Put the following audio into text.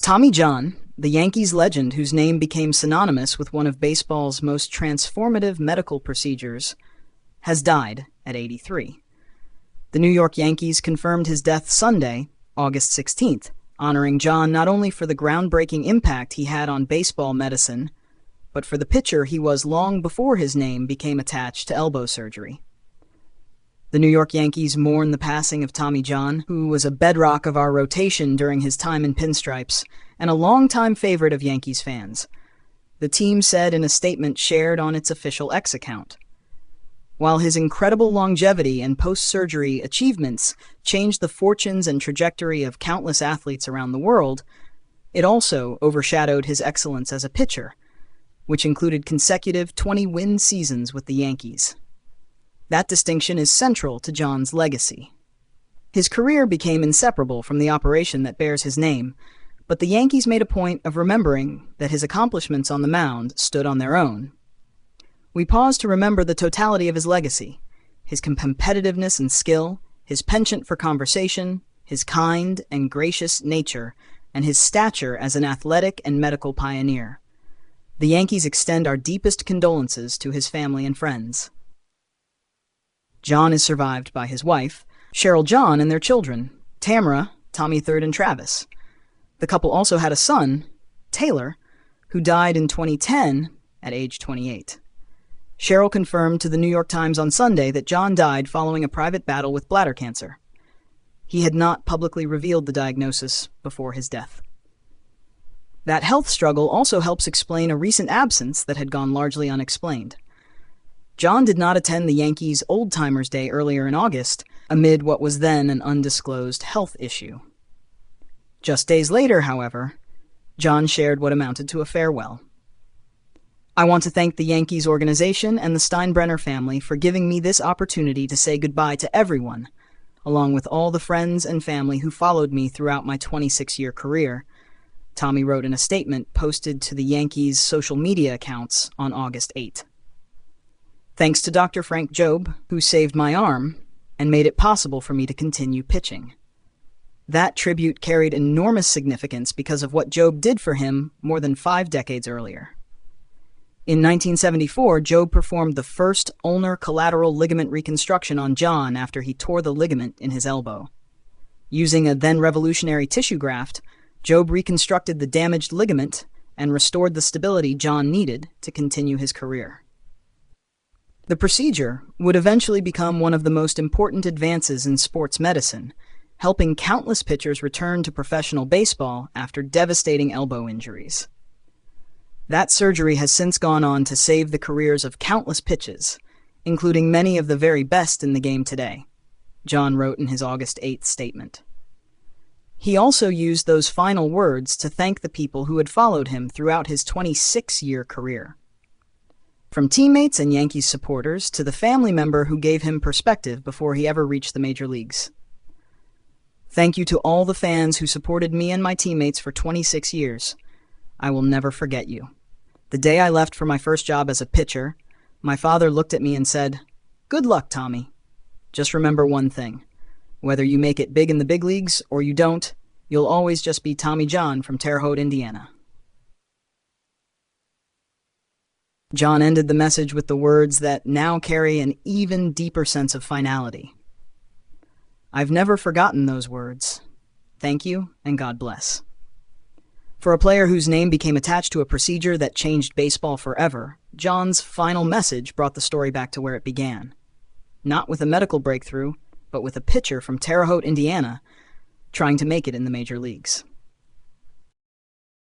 Tommy John, the Yankees legend whose name became synonymous with one of baseball's most transformative medical procedures, has died at 83. The New York Yankees confirmed his death Sunday, August 16th, honoring John not only for the groundbreaking impact he had on baseball medicine, but for the pitcher he was long before his name became attached to elbow surgery. The New York Yankees mourn the passing of Tommy John, who was a bedrock of our rotation during his time in pinstripes, and a longtime favorite of Yankees fans. The team said in a statement shared on its official X account. While his incredible longevity and post-surgery achievements changed the fortunes and trajectory of countless athletes around the world, it also overshadowed his excellence as a pitcher, which included consecutive 20-win seasons with the Yankees. That distinction is central to John's legacy. His career became inseparable from the operation that bears his name, but the Yankees made a point of remembering that his accomplishments on the mound stood on their own. We pause to remember the totality of his legacy, his competitiveness and skill, his penchant for conversation, his kind and gracious nature, and his stature as an athletic and medical pioneer. The Yankees extend our deepest condolences to his family and friends. John is survived by his wife, Cheryl John, and their children, Tamara, Tommy III, and Travis. The couple also had a son, Taylor, who died in 2010 at age 28. Cheryl confirmed to the New York Times on Sunday that John died following a private battle with bladder cancer. He had not publicly revealed the diagnosis before his death. That health struggle also helps explain a recent absence that had gone largely unexplained. John did not attend the Yankees' Old Timers' Day earlier in August, amid what was then an undisclosed health issue. Just days later, however, John shared what amounted to a farewell. "I want to thank the Yankees organization and the Steinbrenner family for giving me this opportunity to say goodbye to everyone, along with all the friends and family who followed me throughout my 26-year career," Tommy wrote in a statement posted to the Yankees' social media accounts on August 8. "Thanks to Dr. Frank Jobe, who saved my arm and made it possible for me to continue pitching." That tribute carried enormous significance because of what Jobe did for him more than 5 decades earlier. In 1974, Jobe performed the first ulnar collateral ligament reconstruction on John after he tore the ligament in his elbow. Using a then-revolutionary tissue graft, Jobe reconstructed the damaged ligament and restored the stability John needed to continue his career. The procedure would eventually become one of the most important advances in sports medicine, helping countless pitchers return to professional baseball after devastating elbow injuries. That surgery has since gone on to save the careers of countless pitches, including many of the very best in the game today, John wrote in his August 8th statement. He also used those final words to thank the people who had followed him throughout his 26-year career. From teammates and Yankees supporters to the family member who gave him perspective before he ever reached the major leagues. "Thank you to all the fans who supported me and my teammates for 26 years. I will never forget you. The day I left for my first job as a pitcher, my father looked at me and said, 'Good luck, Tommy. Just remember one thing. Whether you make it big in the big leagues or you don't, you'll always just be Tommy John from Terre Haute, Indiana.'" John ended the message with the words that now carry an even deeper sense of finality. "I've never forgotten those words. Thank you, and God bless." For a player whose name became attached to a procedure that changed baseball forever, John's final message brought the story back to where it began. Not with a medical breakthrough, but with a pitcher from Terre Haute, Indiana, trying to make it in the major leagues.